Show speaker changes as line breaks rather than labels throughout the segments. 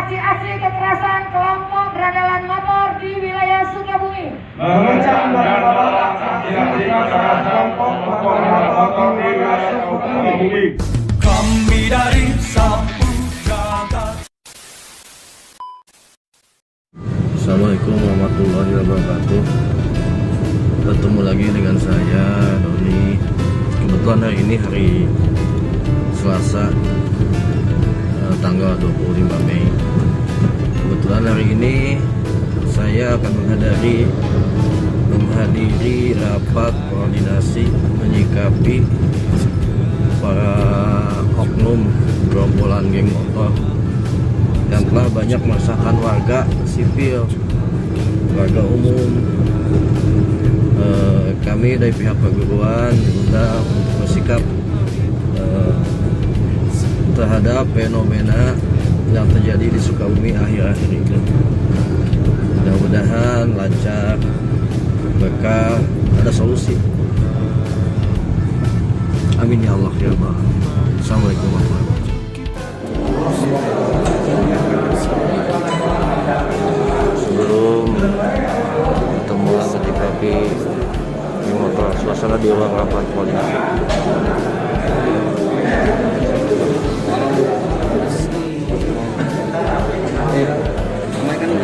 aksi-aksi kekerasan kelompok berandalan motor di wilayah Sukabumi.
Mengecam dan menolak aksi-aksi kekerasan kelompok berandalan motor di wilayah Sukabumi.
Kami dari Sapu Jagat.
Assalamualaikum warahmatullahi wabarakatuh. Bertemu lagi dengan saya, Doni. Kebetulan hari ini hari Selasa, tanggal 25 Mei. Kebetulan hari ini saya akan menghadiri rapat koordinasi menyikapi para oknum gerombolan geng motor yang telah banyak meresahkan warga sipil, warga umum. Kami dari pihak perguruan diundang untuk bersikap terhadap fenomena yang terjadi di Sukabumi akhir-akhir ini. Mudah-mudahan lancar, berkah, ada solusi. Amin ya Allah ya Allah. Assalamualaikum warahmatullahi wabarakatuh. Sebelum pertemuan menyikapi motor, suasana di ruang rapat koordinasi.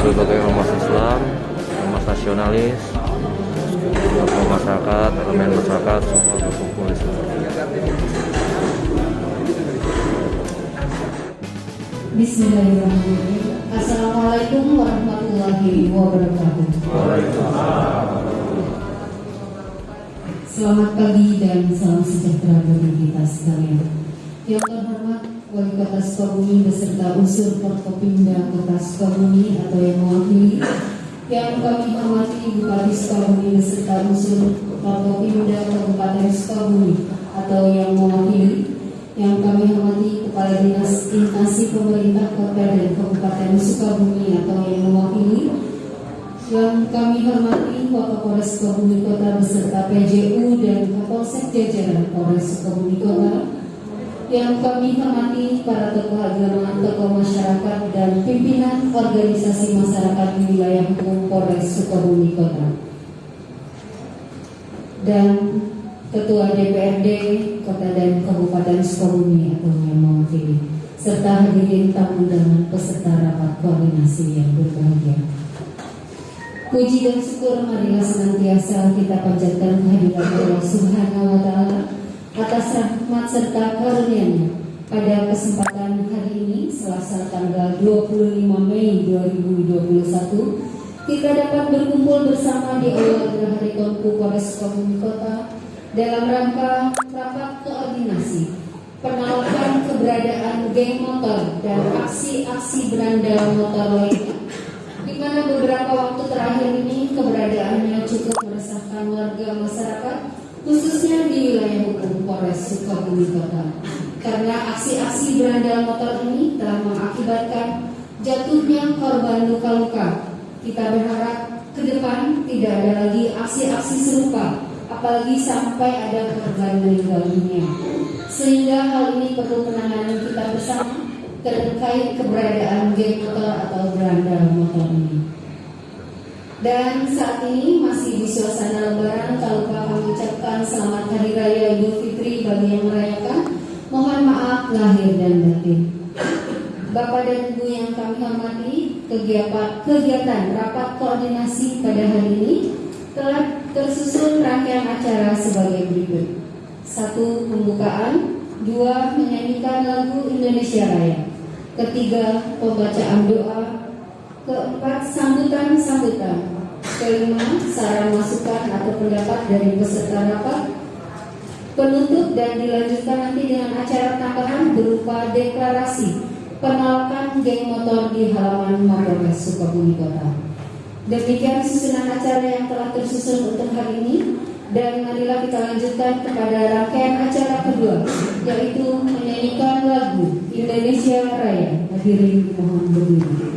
Berbagai ormas Islam, ormas nasionalis, tokoh masyarakat, elemen masyarakat semua berkumpul di sini.
Bismillahirrahmanirrahim. Assalamualaikum warahmatullahi wabarakatuh. Selamat pagi dan salam sejahtera bagi kita sekalian. Yang terhormat Wali Kota Sukabumi beserta unsur Forkopimda Kota Sukabumi atau yang mewakili, yang kami hormati Bupati Sukabumi beserta unsur Forkopimda Kabupaten Sukabumi atau yang mewakili, yang kami hormati Kepala Dinas Instansi Pemerintah Kota dan Kabupaten Sukabumi atau yang mewakili, yang kami hormati Wakapolres Sukabumi Kota beserta PJU dan Kapolsek jajaran Polres Sukabumi Kota, yang kami hormati para tokoh agama, tokoh masyarakat, dan pimpinan organisasi masyarakat di wilayah hukum Polres Sukabumi Kota, dan Ketua DPRD Kota dan Kabupaten Sukabumi atau yang mewakili, serta hadirin tamu undangan peserta rapat koordinasi yang berbahagia. Puji dan syukur marilah senantiasa kita panjatkan kehadiran Allah Subhanahu wa Ta'ala atas rahmat serta karunia-Nya. Pada kesempatan hari ini, Selasa tanggal 25 Mei 2021, kita dapat berkumpul bersama di Aula Gerahari Kompu Polres Sukabumi Kota dalam rangka rapat koordinasi penolakan keberadaan geng motor dan aksi-aksi berandal motor lainnya, di mana beberapa waktu terakhir ini keberadaannya cukup meresahkan warga masyarakat, khususnya di wilayah hukum Polres Sukabumi Kota. Karena aksi-aksi berandal motor ini telah mengakibatkan jatuhnya korban luka-luka. Kita berharap ke depan tidak ada lagi aksi-aksi serupa, apalagi sampai ada korban meninggal dunia. Sehingga hal ini perlu penanganan kita bersama terkait keberadaan geng motor atau berandal motor ini. Dan saat ini masih di suasana Lebaran, tak lupa kami ucapkan selamat Hari Raya Idul Fitri bagi yang merayakan. Mohon maaf lahir dan batin. Bapak dan Ibu yang kami hormati, kegiatan rapat koordinasi pada hari ini telah tersusun rangkaian acara sebagai berikut. 1. Pembukaan. 2. Menyanyikan lagu Indonesia Raya. 3. Pembacaan doa. 4. Sambutan. 5. Saran masukan atau pendapat dari peserta rapat. Penutup dan dilanjutkan nanti dengan acara tambahan berupa deklarasi penolakan geng motor di halaman Mapolres Sukabumi Kota. Demikian susunan acara yang telah tersusun untuk hari ini, dan marilah kita lanjutkan kepada rangkaian acara kedua, yaitu menyanyikan lagu Indonesia Raya. Hadirin mohon berdiri.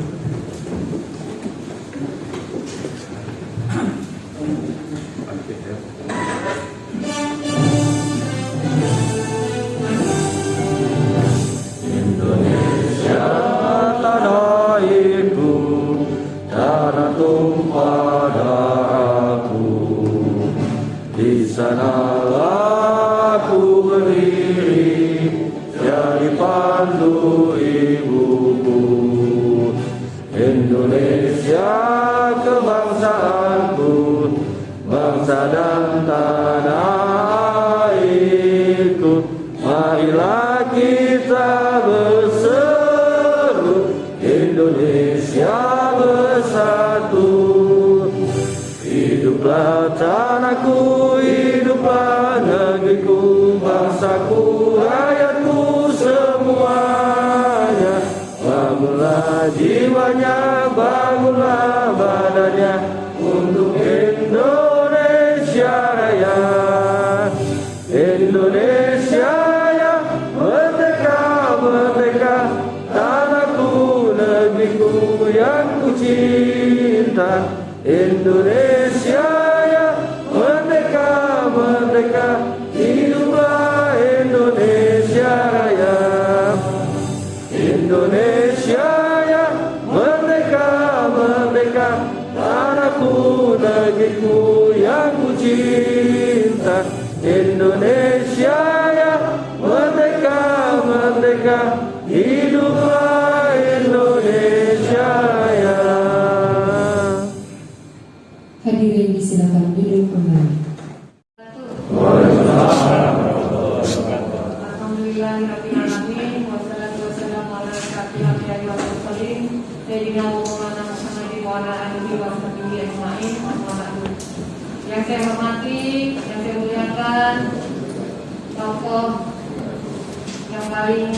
ibuku, Indonesia kebangsaanku, bangsa dan tanah airku. Marilah kita berseru, Indonesia bersatu. Hiduplah tanahku, hiduplah negeriku, bangsaku, rakyatku semuanya. Bangunlah jiwanya, bangunlah badannya untuk Indonesia Raya. Indonesia ya merdeka, merdeka, tanahku, negeriku yang ku cinta. Indonesia ya merdeka, merdeka, hiduplah Indonesia Raya. Indonesia ya merdeka, merdeka, tanahku, negeriku yang ku cinta. Indonesia ya merdeka, merdeka, hiduplah Indonesia ya.
Hadirin disilakan duduk kembali.
Alhamdulillahirrahmanirrahim. Wassalatu wassalamu ala asyrofil anbiya'i wal mursalin sayyidina wa maulana Muhammadin wa ala alihi wa sahbihi ajma'in. Amma ba'du. Yang saya hormati, yang saya muliakan, tokoh yang paling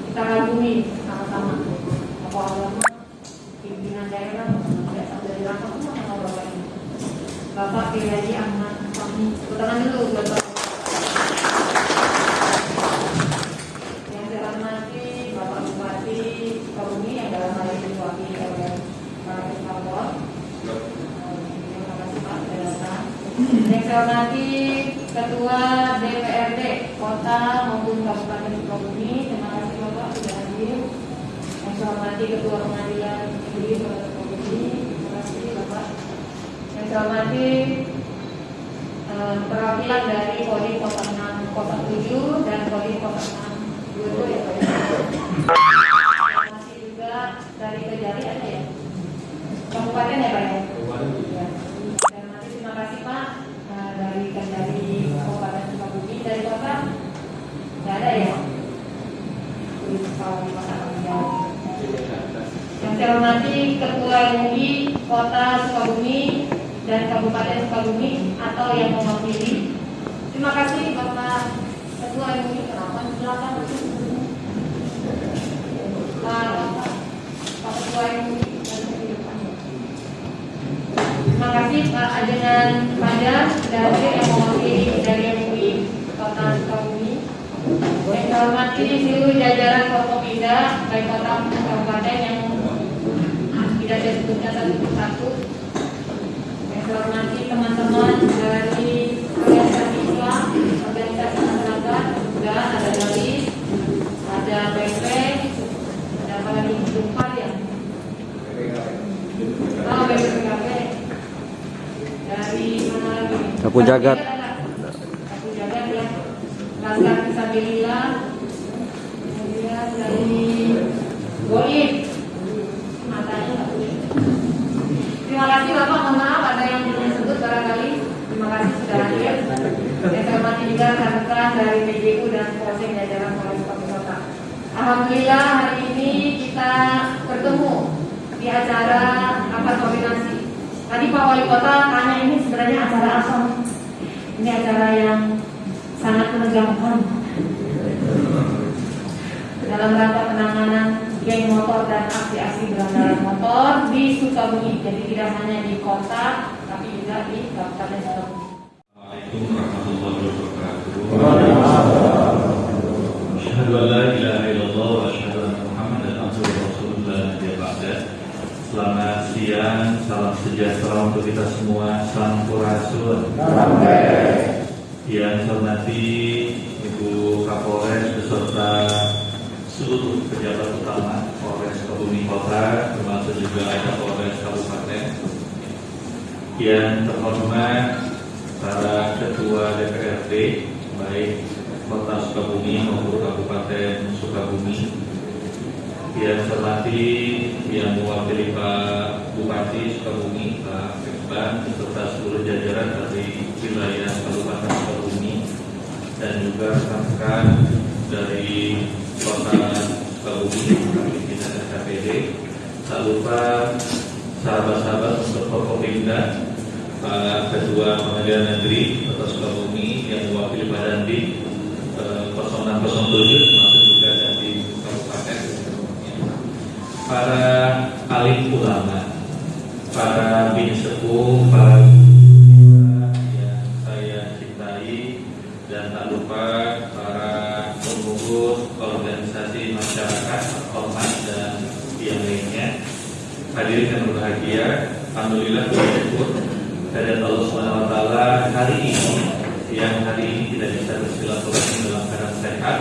kita kagumi sama-sama, tokoh agama, pimpinan daerah, dari Lampung sama Bapak ini, Bapak Kiai Haji Ahmad Fahmi. Tangan dulu buat Bapak. Yang saya hormati Bapak Bupati Sukabumi yang dalam hal ini diwakili oleh Pak Kapolres. Terima kasih Pak sudah datang. Yang saya hormati Ketua DPRD Kota maupun Kabupaten Sukabumi. Terima kasih Bapak sudah hadir. Yang saya hormati Ketua Pengadilan Negeri Kota Sukabumi. Terima kasih Bapak. Yang saya hormati perwakilan dari Kodim Kota 6, Kota 7 dan Kodim Kota 6 Dua ya Pak. Masih juga dari Kejari ada ya? Kabupaten ya Pak ya? Ya. Dan masih terima kasih Pak dari Kejari Kabupaten Sukabumi. Dari Kota nggak ada ya? Yang saya hormati Ketua MUI Kota Sukabumi dan Kabupaten Sukabumi atau yang mewakili. Terima kasih Bapak Ketua MUI. Kenapa silakan Pak Ketua MUI. Terima kasih Pak Ajengan Fajar dari yang mewakili dari MUI Kota Sukabumi. Yang saya hormati seluruh jajaran Forkopimda baik kota kabupaten yang tidak saya sebutkan satu persatu. Yang saya hormati teman-teman dari organisasi Islam, organisasi masyarakat, juga ada dari ada BP, ada apa lagi lupa ya? Oh BPKP. Dari mana lagi?
Sapu Jagat.
Sapu Jagat ya. Laskar Fisabilillah. Kemudian dari Goib. Matanya nggak boleh. Terima kasih Bapak, mohon maaf ada yang belum disebut barangkali. Terima kasih sudah hadir. Yang saya hormati juga rekan-rekan dari PJU dan Polsek jajaran Polres Kota. Alhamdulillah hari ini kita bertemu di acara rapat koordinasi. Tadi Pak Wali Kota tanya ini sebenarnya acara apa? Ini acara yang sangat menegangkan dalam rangka penanganan geng motor dan aksi-aksi berandalan motor di Sukabumi. Jadi tidak hanya di kota, tapi juga di Kabupaten Sukabumi.
Assalamualaikum warahmatullahi wabarakatuh. Asyhadu an la ilaha illallah wa asyhadu anna Muhammadan abduhu wa rasuluhu la nabiyya ba'dah. Selamat siang, salam sejahtera untuk kita semua, sampurasun. Yang saya hormati Ibu Kapolres beserta seluruh pejabat utama Polres Sukabumi Kota, termasuk juga ada Polres Kabupaten. Yang terhormat para ketua DPRD, baik Kota Sukabumi maupun Kabupaten Sukabumi, yang saya hormati yang mewakili Pak Bupati Sukabumi, Pak Kepban, serta seluruh jajaran dari wilayah Kabupaten Sukabumi, dan juga rekan-rekan dari Kota Sukabumi, pimpinan SKPD. Tak lupa sahabat-sahabat untuk Forkopimda, Pak Ketua Pengadilan Negeri Kota Sukabumi yang mewakili Pak Dandim 0607, masuk juga dari Kabupaten, para alim ulama, para bini sepuh, para yang saya cintai, dan tak lupa para pengurus organisasi masyarakat, ormas dan yang lainnya. Hadirin yang berbahagia, alhamdulillah bersyukur kepada Allah SWT hari ini tidak bisa bersilaturahmi dalam keadaan sehat.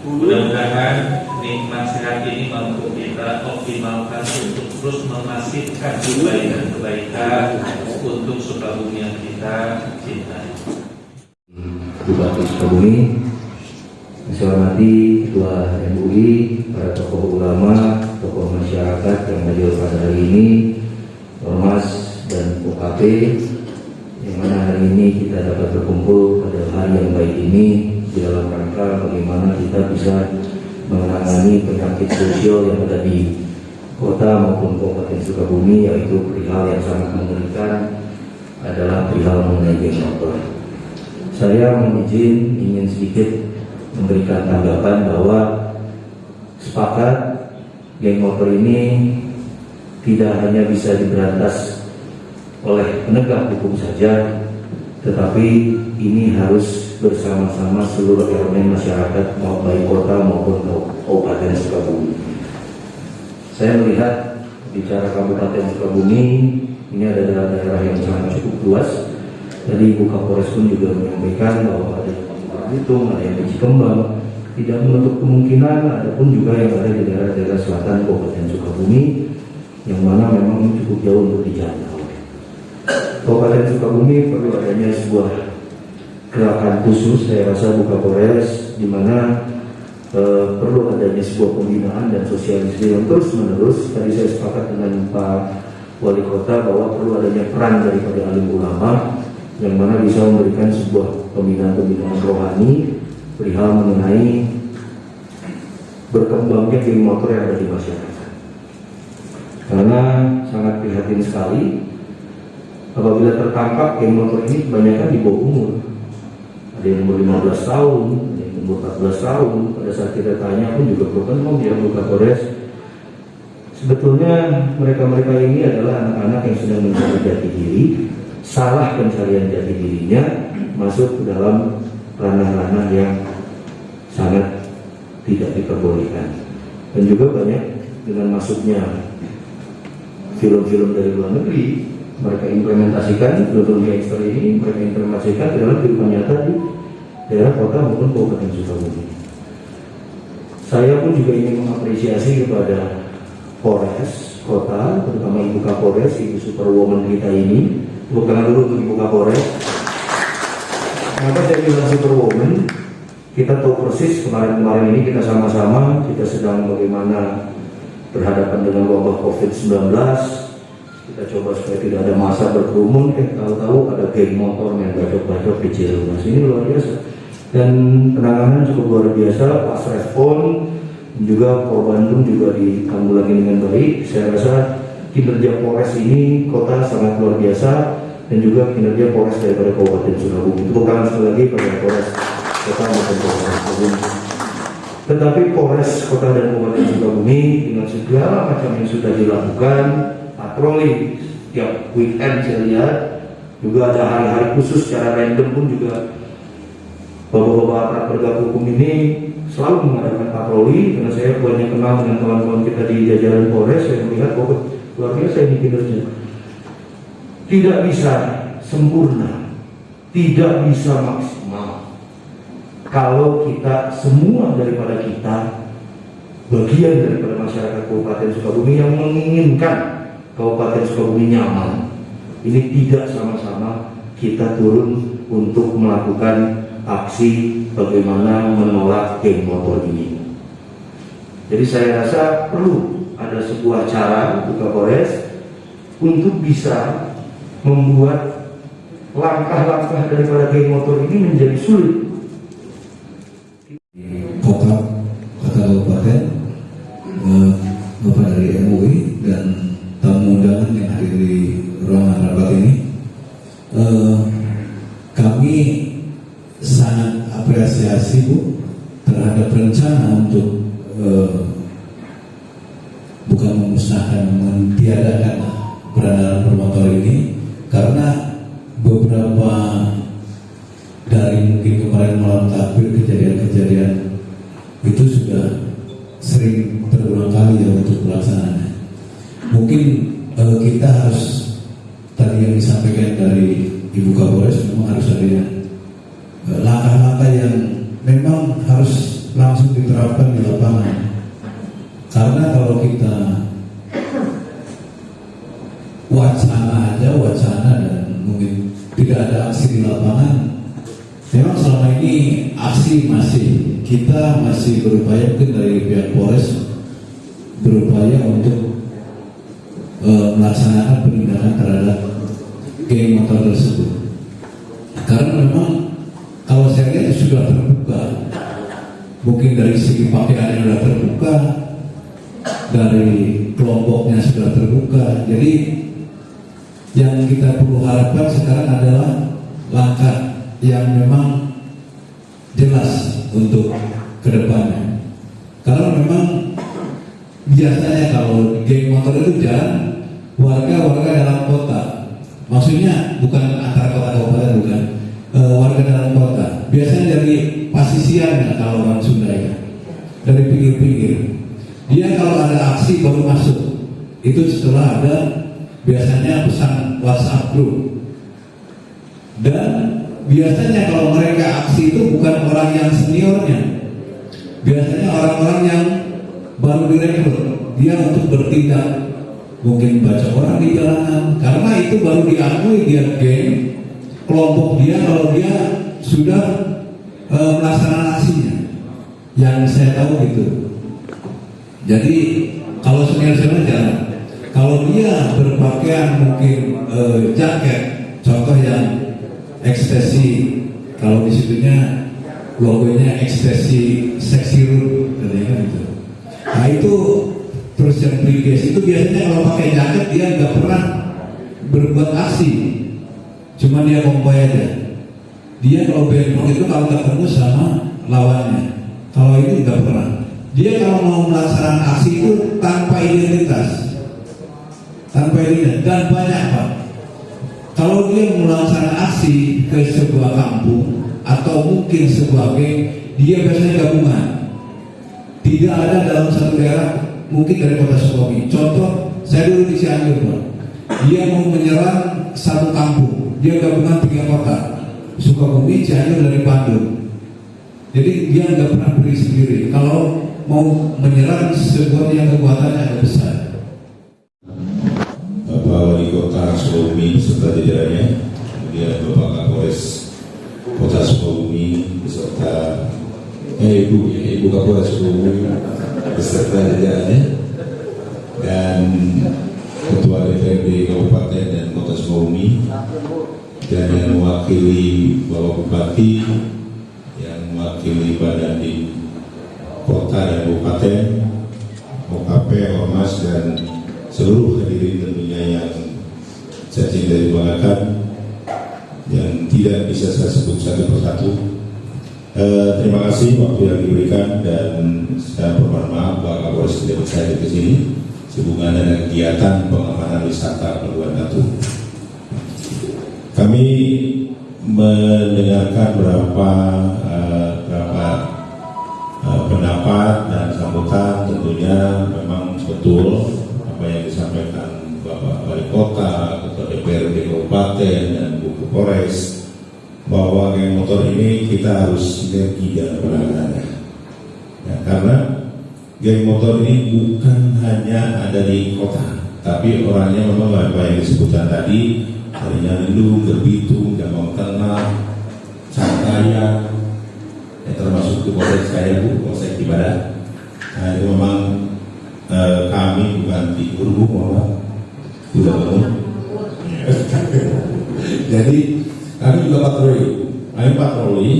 Mudah-mudahan nikmat sehat ini mampu kita optimalkan untuk terus memasifkan kebaikan-kebaikan untuk Sukabumi yang kita cintai.
Bupati Sukabumi, saya hormati Ketua MUI, para tokoh ulama, tokoh masyarakat yang hadir pada hari ini, Ormas dan UKP, yang mana hari ini kita dapat berkumpul pada hari yang baik ini di dalam rangka bagaimana kita bisa menangani penyakit sosial yang ada di kota maupun Kabupaten Sukabumi, yaitu perihal yang sangat mengerikan adalah perihal mengenai geng motor. Saya ingin sedikit memberikan tanggapan bahwa sepakat geng motor ini tidak hanya bisa diberantas oleh penegak hukum saja, tetapi ini harus bersama-sama seluruh elemen masyarakat, baik kota maupun Kabupaten Sukabumi. Saya melihat bicara Kabupaten Sukabumi ini adalah daerah yang sangat cukup luas. Tadi Ibu Kapolres pun juga menyampaikan bahwa ada yang di Belitung, ada yang di Cikembang, tidak menutup kemungkinan ada pun juga yang ada di daerah-daerah selatan Kabupaten Sukabumi, yang mana memang cukup jauh untuk dijangkau. Kabupaten Sukabumi perlu adanya sebuah gerakan khusus, saya rasa Bu Kapolres, di mana perlu adanya sebuah pembinaan dan sosialisasi yang terus-menerus. Tadi saya sepakat dengan Pak Wali Kota bahwa perlu adanya peran daripada alim ulama yang mana bisa memberikan sebuah pembinaan rohani perihal mengenai berkembangnya geng motor yang ada di masyarakat. Karena sangat prihatin sekali apabila tertangkap geng motor ini kebanyakan di bawah umur. Ada yang umur 15 tahun, ada yang umur 14 tahun. Pada saat kita tanya pun juga bukan dia buka Polres. Sebetulnya mereka-mereka ini adalah anak-anak yang sedang mencari jati diri, salah pencarian jati dirinya, masuk ke dalam ranah-ranah yang sangat tidak diperbolehkan. Dan juga banyak dengan masuknya film-film dari luar negeri, mereka implementasikan film gangster ini, mereka implementasikan ke dalam kehidupan nyata di daerah kota maupun Kabupaten Sukabumi. Saya pun juga ingin mengapresiasi kepada Polres Kota, terutama Ibu Kapolres, Ibu Superwoman kita ini. Tepuk tangan dulu untuk Ibu Kapolres. Kenapa saya bilang Superwoman? Kita tahu persis kemarin-kemarin ini kita sama-sama, kita sedang bagaimana berhadapan dengan wabah COVID-19. Kita coba supaya tidak ada massa berkerumun, tahu-tahu ada geng motor yang bacok-bacok di Cileungas. Ini luar biasa. Dan penanganan cukup luar biasa, pas respon, juga Polbandung juga ditanggulangi dengan baik. Saya rasa kinerja Polres ini kota sangat luar biasa, dan juga kinerja Polres daripada Kabupaten Sukabumi. Tepuk tangan sekali lagi pada Polres Kota maupun Kabupaten Sukabumi. Tetapi Polres Kota dan Kabupaten Sukabumi dengan segala macam yang sudah dilakukan, patroli tiap weekend saya lihat, juga ada hari-hari khusus secara random pun juga bapak-bapak aparat penegak hukum ini selalu mengadakan patroli. Karena saya banyak kenal dengan kawan-kawan kita di jajaran Polres, saya melihat bahwa luar biasa ini kinerja. Tidak bisa sempurna, tidak bisa maksimal kalau kita semua daripada kita bagian daripada masyarakat Kabupaten Sukabumi yang menginginkan Kabupaten Sukabumi nyaman. Ini tidak sama-sama kita turun untuk melakukan aksi bagaimana menolak geng motor ini. Jadi saya rasa perlu ada sebuah cara untuk Kapolres untuk bisa membuat langkah-langkah daripada geng motor ini menjadi sulit.
Kota Kabupaten, Bapak dari MUI dan tamu undangan yang hadir di ruangan rapat ini, kami sangat apresiasi Bu terhadap rencana untuk bukan memusnahkan, mentiadakan peredaran bermotor ini, karena beberapa dari mungkin kemarin malam takbir kejadian-kejadian itu sudah sering berulang kali ya untuk pelaksanaannya. Mungkin kita harus, tadi yang disampaikan dari Ibu Kapolres, memang harus ada langkah-langkah yang memang harus langsung diterapkan di lapangan. Karena kalau kita wacana dan mungkin tidak ada aksi di lapangan, memang selama ini aksi kita masih berupaya, mungkin dari pihak Polres berupaya untuk melaksanakan penindakan terhadap geng motor tersebut. Karena memang kalau saya lihat sudah terbuka, mungkin dari segi pakaiannya sudah terbuka, dari kelompoknya sudah terbuka. Jadi yang kita perlu harapkan sekarang adalah langkah yang memang jelas untuk kedepannya. Karena memang biasanya kalau geng motor itu jalan warga dalam kota, maksudnya bukan antara kota kabupaten, bukan, warga dalam kota. Biasanya dari pasisiannya kalau orang Sunda ya, dari pinggir-pinggir. Dia kalau ada aksi baru masuk. Itu setelah ada biasanya pesan WhatsApp group. Dan biasanya kalau mereka aksi itu bukan orang yang seniornya, biasanya orang-orang yang baru direkrut dia untuk bertindak, mungkin baca orang di jalanan, karena itu baru diakui dia geng kelompok dia kalau dia sudah melaksanakan aksinya. Yang saya tahu gitu. Jadi kalau senior-senior jangan. Kalau dia berpakaian mungkin jaket, contoh yang ekstasi, kalau di situnya logonya ekstasi seksi root, katanya gitu. Nah itu terus yang briges itu biasanya kalau pakai jaket dia nggak pernah berbuat aksi, cuma dia konvoy aja. Dia kalau bentrok itu kalau ketemu sama lawannya, kalau itu nggak pernah. Dia kalau mau melaksanakan aksi itu tanpa identitas, dan banyak Pak. Kalau dia melaksanakan aksi ke sebuah kampung atau mungkin sebuah geng, dia biasanya gabungan. Tidak ada dalam satu daerah, mungkin dari kota Sukabumi. Contoh, saya dulu di Cianjur Pak. Dia mau menyerang satu kampung, dia gabungan 3 kota, Sukabumi, Cianjur, dari Bandung. Jadi dia nggak pernah berdiri sendiri. Kalau mau menyerang sebuah yang kekuatannya agak besar.
Bapak Wali Kota Sukabumi beserta jajarannya, kemudian Bapak Kapolres Kota Sukabumi beserta Ibu Kapolres Sukabumi beserta jajarannya, dan Ketua DPRD Kabupaten dan Kota Sukabumi, dan yang mewakili Bapak Bupati, yang mewakili Badan di Kota dan Kabupaten, OKP, Ormas, dan seluruh hadirin tentunya yang saya cintai banggakan, yang tidak bisa saya sebut satu persatu. Terima kasih waktu yang diberikan, dan saya bermohon maaf Pak Kapolres tidak bisa hadir ke sini sehubungan dengan kegiatan pengamanan wisata Pelabuhan Ratu. Kami mendengarkan beberapa pendapat dan sambutan. Tentunya memang betul apa yang disampaikan Bapak Wali Kota, Ketua DPRD Kabupaten, dan Bu Kapolres, bahwa geng motor ini kita harus sinergi dalam penanganannya. Ya, karena geng motor ini bukan hanya ada di kota, tapi orangnya memang apa yang disebutkan tadi, dari Nyalindung, Gerbitung, Jamong Tengah, Cangkaya, termasuk di Polres saya Bu, Polsek Ibadah. Nah itu memang kami bukan tidur Bu, mohon sudah bangun. Jadi kami juga patroli,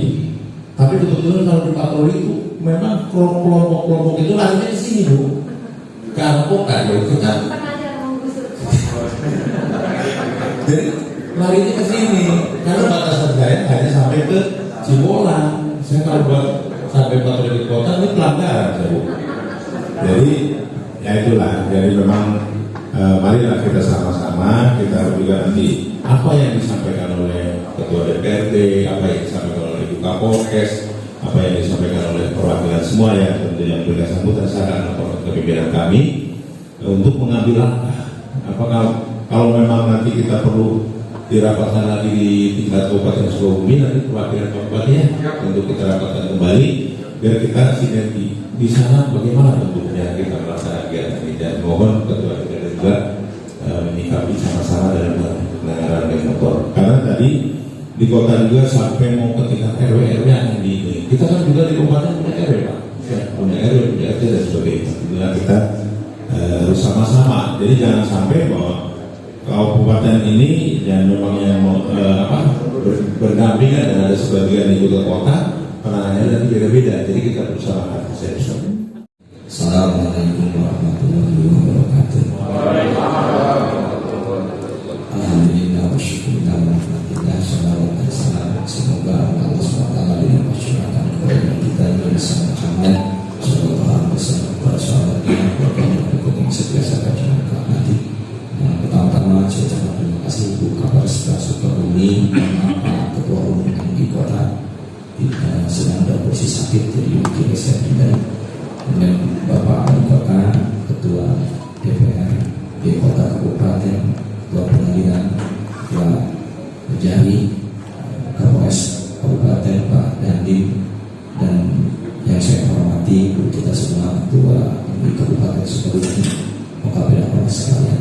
tapi kebetulan kalau di patroli itu memang kelompok-kelompok itu larinya ke sini Bu, ke Apokan itu kan. Jadi larinya ke sini, karena batasan saya hanya sampai ke Cibolang. Saya kalau buat sampai patroli di kota ini pelanggaran Bu. Jadi ya itulah, jadi memang marilah kita sama-sama, kita juga nanti apa yang disampaikan oleh Ketua DPRD, apa yang disampaikan oleh Ibu Kapolres, apa yang disampaikan oleh perwakilan semua ya, tentunya memberikan sambutan saran atau kepimpinan kami untuk mengambil langkah. Apakah kalau memang nanti kita perlu dirapatkan lagi di tingkat Kabupaten Sukabumi, nanti perwakilan kabupatennya untuk kita rapatkan kembali biar kita sinergi di sana bagaimana bentuknya kita melaksanakan kegiatan ini, dan mohon Ketua DPRD juga menyikapi sama-sama dalam penanganan geng motor, karena tadi di kota juga sampai mau ke tingkat RW yang di kita kan juga di kabupaten punya RW Pak, punya RW, punya RT dan sebagainya. Jadi kita harus sama-sama. Jadi jangan sampai bahwa kabupaten ini dan memang yang mau berdampingan dan ada sebagian di kota kota penanganannya nanti beda-beda. Jadi kita bersama.
Assalamualaikum warahmatullahi wabarakatuh. Alhamdulillah wasyukurullah warahmatullah salawat dan salam semoga Allah SWT dengan masyarakat kepada kita yang bersama Muhammad sallallahu alaihi wasallam para sahabatnya keluarga yang berikutnya setiasa kajian nanti. Yang pertama-tama saya ucapkan terima kasih Bu Kapolres Sukabumi, Pak Ketua Umum di Kota sedang dalam posisi sakit jadi mungkin saya hindari, kemudian Bapak Wali Kota, Ketua DPR di Kota Kabupaten, Ketua Pengadilan, Ketua Jari, Kapolres Kabupaten Pak Dandim, dan yang saya hormati guru kita semua Ketua di Kabupaten Sukabumi, OKP dan Polres sekalian.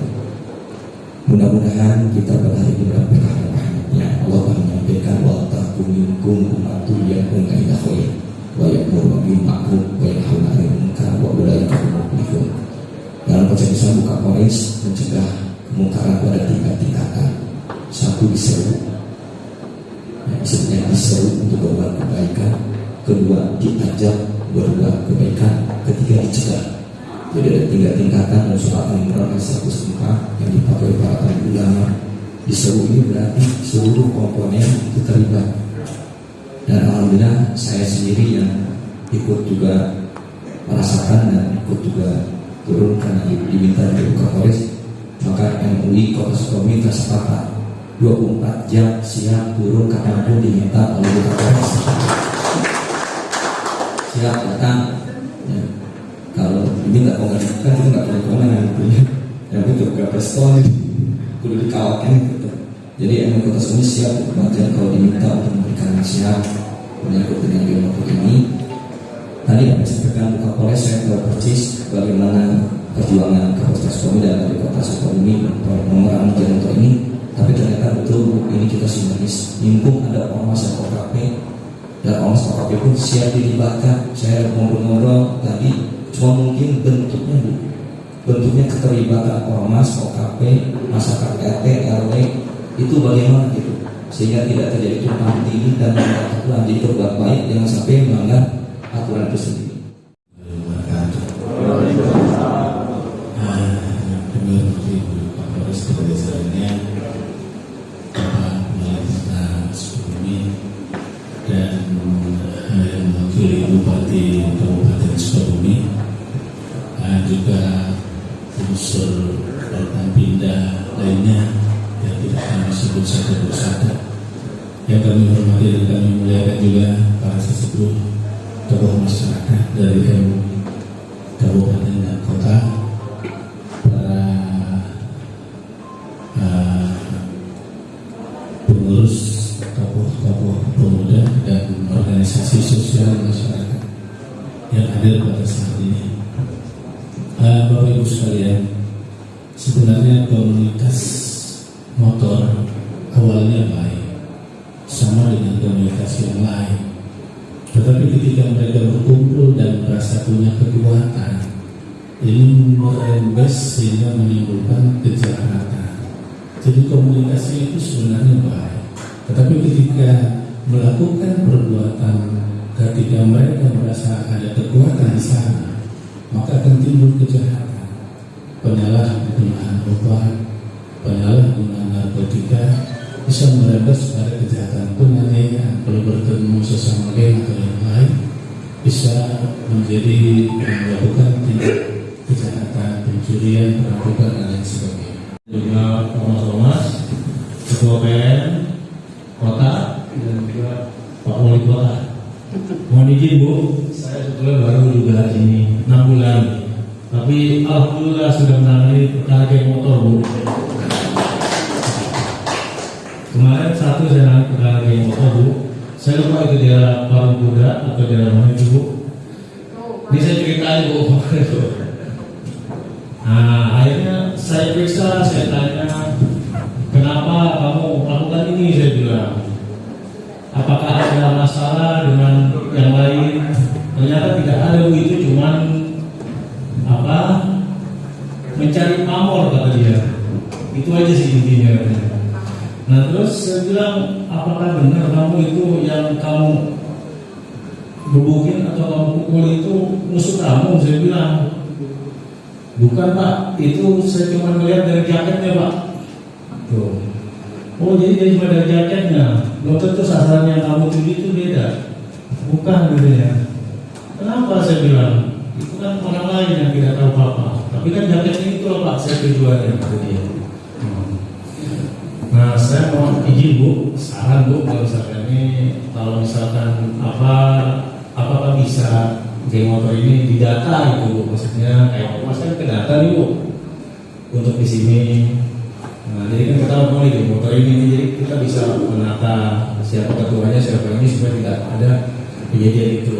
Mudah-mudahan kita berlari di dalam rahmatnya. Allah menyampaikan wa taqumu minkum ummatun yad'una ila khair wa ya'muru bil ma'ruf wa yanhauna 'anil munkar wa ulaika humul muflihun. Dalam pencegahan Bu Kapolres mencegah kemungkaran pada tingkat-tingkatan. Satu diseru, yang diseru untuk berbuat kebaikan. Kedua diajak berbuat kebaikan. Ketiga dicegah. Jadi ada tingkat-tingkatan dan surat Al-Imran 104 yang dipakai para ulama. Diseru ini berarti seluruh komponen itu terlibat. Dan alhamdulillah saya sendiri yang ikut juga merasakan dan ikut juga turun karena diminta dari Kapolres. Maka MUI Kota Sukabumi tersepakat 24 jam siap turun kapanpun diminta oleh Kapolres. Siap datang. Ya. Kalau ini nggak mengajukan itu nggak punya kewenangan gitu ya. Yang itu juga pistol kudu dikawalkan gitu. Jadi MUI Kota Sukabumi siap untuk kalau diminta untuk memberikan nasihat menyangkut dengan biologi ini. Tadi yang disampaikan Bu Kapolres saya telah persis bagaimana perjuangan Kapolres Sukabumi dan dari Kota Sukabumi pemerangan motor ini. Tapi ternyata betul ini kita sinergis. Mumpung ada ormas dan OKP dan ormas OKP pun siap dilibatkan. Saya ngobrol-ngobrol tadi. Cuma mungkin bentuknya keterlibatan ormas, OKP, masyarakat RT, RW itu bagaimana gitu, sehingga tidak terjadi tumpang tindih dan melanggar aturan. Jadi berbuat baik jangan sampai melanggar aturan itu sendiri.
Dan yang mewakili Bupati Kabupaten Sukabumi, juga unsur Forkopimda lainnya yang tidak kami sebut satu persatu. Yang kami hormati dan kami muliakan juga para sesepuh tokoh masyarakat dari MUI Kabupaten dan Kota, para pengurus, tokoh-tokoh pemuda dan organisasi sosial masyarakat yang hadir pada saat ini. Bapak Ibu sekalian, sebenarnya komunitas motor awalnya baik, sama dengan komunitas yang lain. Tetapi ketika mereka berkumpul dan merasa punya kekuatan, ini merembes sehingga menimbulkan kejahatan. Jadi komunikasi itu sebenarnya baik, tetapi ketika melakukan perbuatan, ketika mereka merasa ada kekuatan di sana, maka akan timbul kejahatan, penyalahgunaan obat, penyalahgunaan narkotika, bisa merembes pada kejahatan penganiayaan. Kalau bertemu sesama geng atau yang lain, bisa menjadi melakukan tindak kejahatan, pencurian, perampokan dan lain sebagainya.
Juga Thomas, Ketua PN Kota dan juga Pak Wali Kota. Mohon izin Bu, saya sebetulnya baru juga ini 6 bulan, tapi alhamdulillah sudah menangani perkara geng motor Bu. Kemarin satu saya nangani perkara geng motor Bu. Saya lupa itu daerah Parung Kuda atau daerah mana itu Bu. Ini saya ceritain Bu. Nah, akhirnya saya periksa, saya tanya, kenapa kamu lakukan ini? Saya bilang, apakah ada masalah dengan yang lain? Ternyata tidak ada begitu, cuman mencari pamor kata dia. Itu aja sih intinya. Nah terus saya bilang, apakah benar kamu itu yang kamu gebukin atau kamu pukul itu musuh kamu? Saya bilang, bukan Pak, itu saya cuma melihat dari jaketnya Pak. Tuh. Oh jadi dia cuma dari jaketnya, belum tentu sasaran yang kamu tuju itu beda. Bukan gitu ya. Kenapa saya bilang? Itu kan orang lain yang tidak tahu apa-apa. Tapi kan jaketnya itu Pak, saya tujuannya kata dia. Nah saya mau izin Bu, saran Bu, kalau misalkan apakah bisa geng motor ini didata itu, maksudnya kayak Mas kan ke data nih Bu untuk di sini. Nah jadi kan kita mau nih geng motor ini, jadi kita bisa menata siapa ketuanya, siapa ini supaya tidak ada kejadian itu.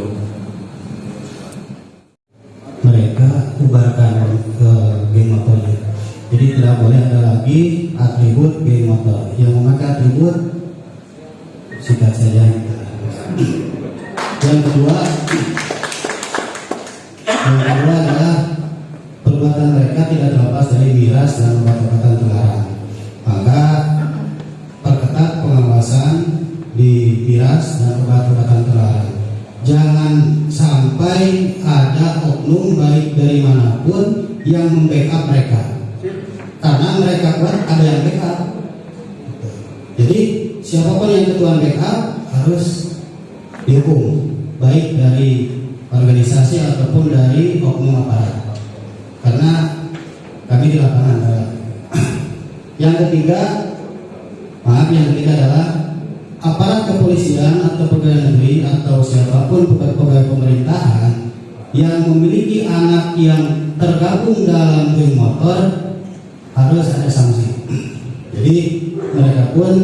Mereka bubarkan ke geng motornya. Jadi tidak boleh ada lagi atribut geng motor. Yang memakai atribut sikat saja. Yang kedua adalah perbuatan mereka tidak terlepas dari miras dan obat-obatan terlarang. Maka perketat pengawasan di miras dan obat-obatan terlarang. Jangan sampai ada oknum baik dari manapun yang membackup mereka. Karena mereka kuat ada yang backup. Jadi siapapun yang ketua backup harus dihukum, baik dari organisasi ataupun dari oknum aparat. Karena kami di lapangan. Yang ketiga adalah aparat kepolisian atau pegawai negeri atau siapapun pegawai pemerintahan yang memiliki anak yang tergabung dalam geng motor harus ada sanksi. Jadi mereka pun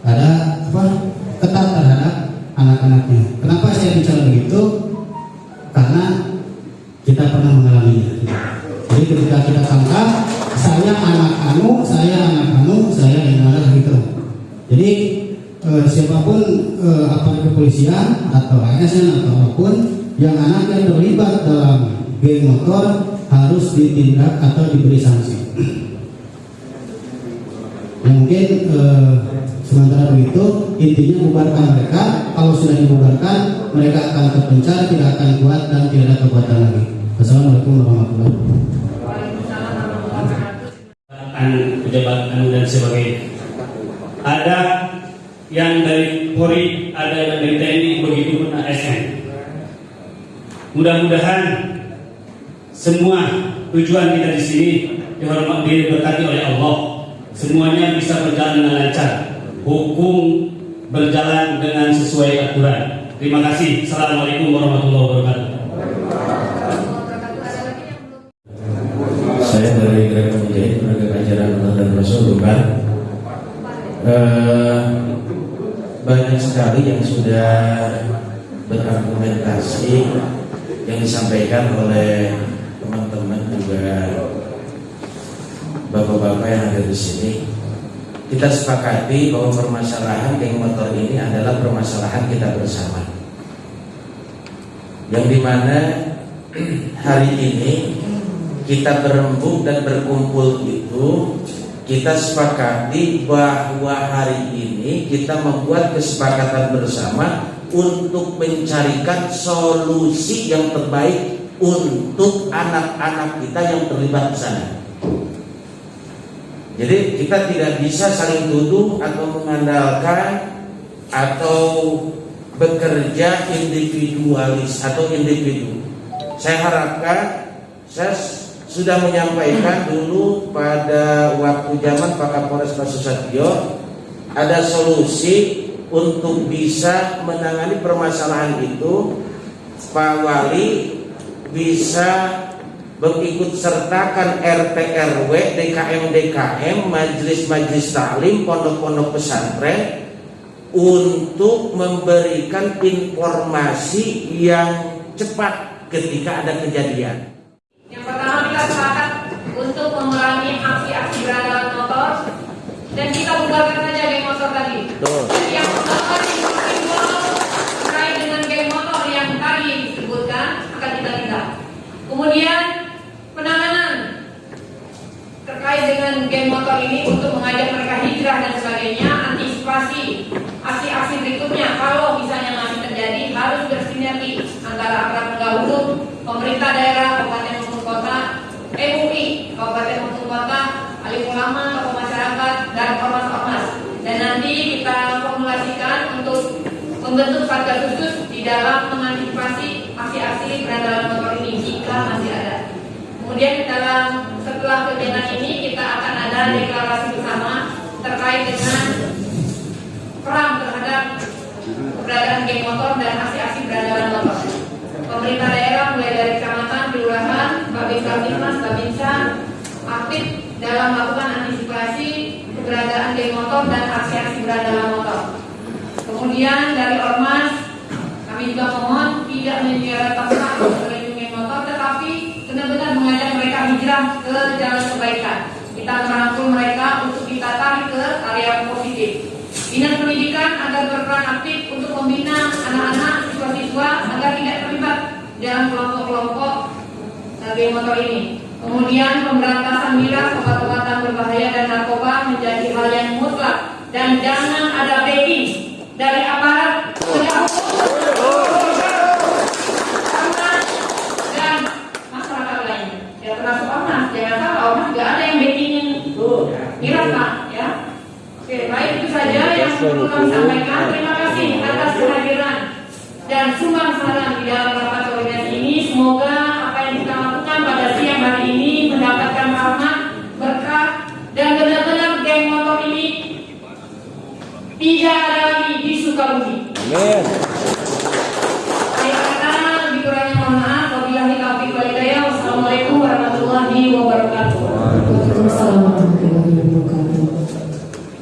ada ketat terhadap anak-anaknya. Kenapa saya bicara begitu? Karena kita pernah mengalaminya. Jadi ketika kita tangkap, saya anak anu, saya ini adalah gitu. Jadi siapapun aparat kepolisian atau ASN atau apapun yang anaknya terlibat dalam geng motor harus ditindak atau diberi sanksi. Yang mungkin sementara begitu, intinya bubarkan mereka. Kalau sudah dibubarkan, mereka akan terpencar, tidak akan kuat dan tidak ada kekuatan lagi. Assalamualaikum warahmatullahi wabarakatuh.
Pejabat dan sebagainya. Ada yang dari Polri, ada yang dari TNI, begitu pun ASN. Mudah-mudahan semua tujuan kita di sini diberkati oleh Allah. Semuanya bisa berjalan dengan lancar, hukum berjalan dengan sesuai aturan. Terima kasih. Assalamualaikum warahmatullahi wabarakatuh.
Saya dari Gereja Mujahid, Tenaga Ajaran Allah dan Rasul Bukan. Banyak sekali yang sudah berargumentasi yang disampaikan oleh teman-teman juga bapak-bapak yang ada di sini. Kita sepakati bahwa permasalahan geng motor ini adalah permasalahan kita bersama. yang dimana hari ini kita berembuk dan berkumpul itu kita sepakati bahwa hari ini kita membuat kesepakatan bersama untuk mencarikan solusi yang terbaik untuk anak-anak kita yang terlibat di sana. Jadi kita tidak bisa saling tuduh atau mengandalkan atau bekerja individualis atau individu. Saya harapkan, saya sudah menyampaikan dulu pada waktu zaman Pak Kapolres Pak Susatyo, ada solusi untuk bisa menangani permasalahan itu. Pak Wali bisa mengikut sertakan RT RW, DKM, majelis taklim, pondok-pondok pesantren untuk memberikan informasi yang cepat ketika ada kejadian.
Yang pertama, kita sepakat untuk memerangi aksi-aksi berandalan motor dan kita bubarkan saja geng motor tadi. Jadi yang pertama simbol terkait dengan geng motor yang tadi disebutkan akan kita tindak. Kemudian penanganan terkait dengan geng motor ini untuk mengajak mereka hijrah dan sebagainya, antisipasi aksi-aksi berikutnya kalau misalnya masih terjadi harus bersinergi antara aparat penegak hukum, pemerintah daerah, kabupaten maupun kota, MUI, kabupaten maupun kota, alim ulama, tokoh masyarakat, dan ormas-ormas. Dan nanti kita formulasikan untuk membentuk satgas khusus di dalam mengantisipasi aksi-aksi berandalan motor ini jika masih ada. Kemudian setelah kegiatan ini kita akan ada deklarasi bersama terkait dengan perang terhadap keberadaan geng motor dan aksi-aksi berandalan motor. Pemerintah daerah mulai dari kecamatan, kelurahan, Babinsa, Babinsa aktif dalam melakukan antisipasi keberadaan geng motor dan aksi-aksi berandalan motor. Kemudian dari ormas kami juga mohon tidak menyeret tempat untuk geng motor, tetapi benar-benar mengajak mereka hijrah ke jalan kebaikan. Kita merangkul mereka untuk kita tarik ke area positif. Dinas Pendidikan agar berperan aktif untuk membina anak-anak siswa-siswa agar tidak terlibat dalam kelompok-kelompok geng motor ini. Kemudian pemberantasan miras, obat-obatan berbahaya dan narkoba menjadi hal yang mutlak dan jangan ada backing dari aparat penegak hukum dan masyarakat lainnya. Ya termasuk ormas, jangan salah, ormas nggak ada yang backingin miras Pak, ya. Oke, baik, itu saja yang perlu kami sampaikan. Terima kasih atas kehadiran dan sumbang saran di dalam rapat koordinasi ini. Semoga apa yang kita lakukan pada siang hari ini mendapatkan rahmat, berkah, dan benar-benar geng motor ini tidak ada lagi di Sukabumi. Amin. Saya kata lebih kurangnya mohon maaf. Wabillahi taufiq wal hidayah. Wassalamualaikum warahmatullahi wabarakatuh.
Waalaikumsalam warahmatullahi wabarakatuh.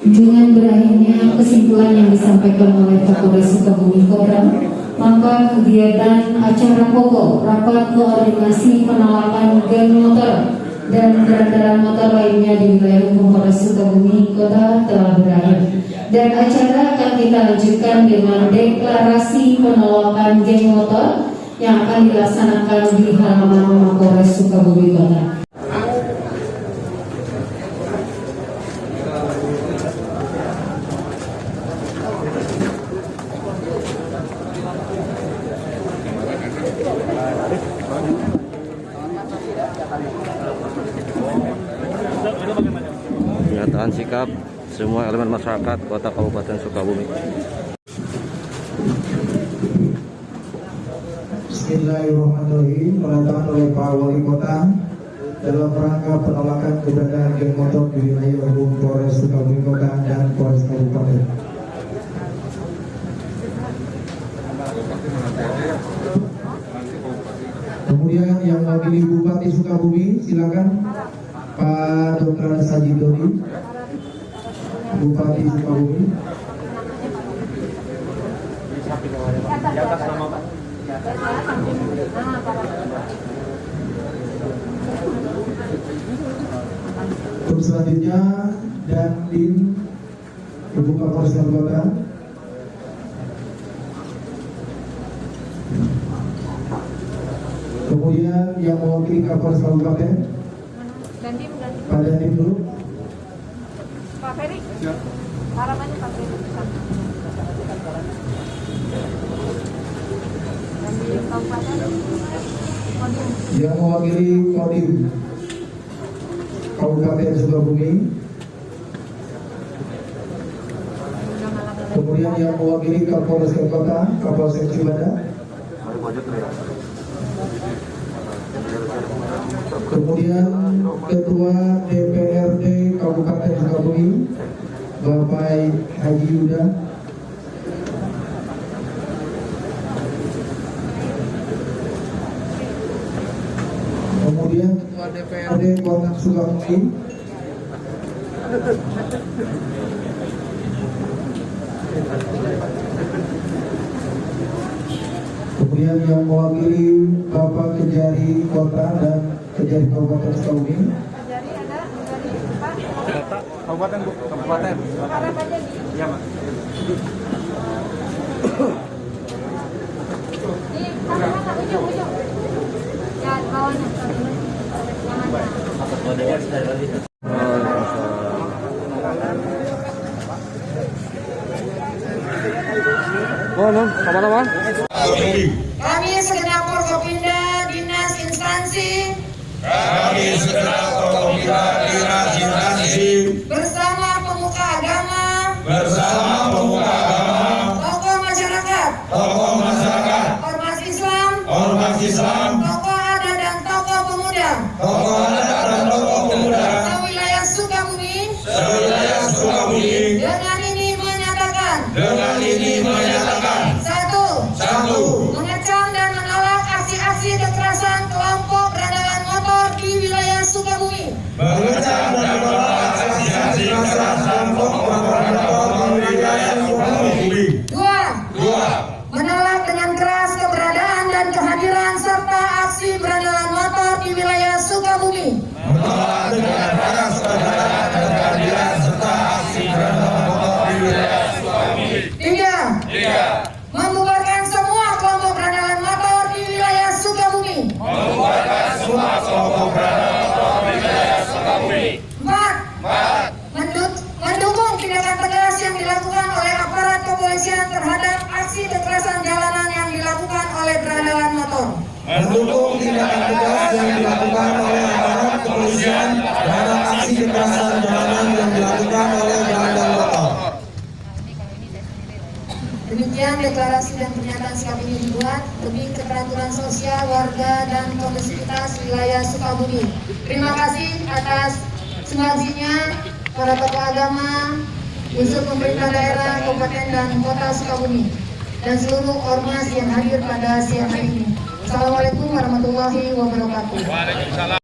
Dengan berakhirnya kesimpulan yang disampaikan oleh Kapolres Sukabumi Kota, maka kegiatan acara pokok rapat koordinasi penolakan geng motor dan berandalan motor lainnya di wilayah hukum Polres Sukabumi Kota telah berakhir. Dan acara akan kita lanjutkan dengan deklarasi penolakan geng motor yang akan dilaksanakan di halaman Mapolres Sukabumi Kota.
Pernyataan sikap semua elemen masyarakat Kota Kabupaten Sukabumi.
Bismillahirrahmanirrahim. Penandatangan oleh Pak Wali Kota dalam rangka penolakan keberadaan geng motor di wilayah hukum Polres Sukabumi Kota dan Polres Kabupaten. Kemudian yang mewakili Bupati Sukabumi, silakan Pak Dr. Sajid Dodi, Bupati Sukabumi. Untuk selanjutnya Dandim Ibu Kapolres Kabupaten. mewakili Kapolres Kabupaten. Pak Dandim dulu.
Pak Ferry. Harapannya Pak Ferry. Dandim Kabupaten.
Yang mewakili Kodim Kabupaten Sukabumi. Kemudian yang mewakili Kapolres Kota, Kapolsek Cibada. Kemudian Ketua DPRD Kabupaten Sukabumi, Bapak Haji Yuda. Kemudian Ketua DPRD Kota Sukabumi, kemudian yang mewakili Bapak Kejari Kota dan Kejari Kabupaten Sukabumi.
Kejari ada dari Pak.
Kabupaten Bu, kabupaten.
Harapannya
Iya, Mas.
di mana ujung. Ya, bawahnya.
Teman-teman.
Kami segenap Forkopimda Dinas Instansi bersama pemuka agama, tokoh masyarakat, ormas Islam, tokoh adat dan tokoh pemuda, sewilayah Sukabumi, dengan ini menyatakan satu, mengecam dan menolak aksi-aksi kekerasan kelompok berandalan motor di wilayah Sukabumi. Dua, menolak dengan keras keberadaan dan kehadiran serta aksi berandalan motor di wilayah Sukabumi. Tiga, membubarkan semua kelompok berandalan motor di wilayah Sukabumi. Empat, mendukung tindakan tegas yang dilakukan oleh aparat kepolisian terhadap aksi kekerasan jalanan yang dilakukan oleh berandalan motor.
Mendukung tindakan tegas yang dilakukan oleh aparat kepolisian terhadap aksi kekerasan jalanan yang dilakukan oleh berandalan motor.
Demikian deklarasi dan pernyataan sikap ini dibuat demi keteraturan sosial warga dan kondusivitas wilayah Sukabumi. Terima kasih atas sumbangsihnya para tokoh agama, unsur pemerintah daerah, kabupaten dan kota Sukabumi, dan seluruh ormas yang hadir pada siang hari ini. Assalamualaikum warahmatullahi wabarakatuh.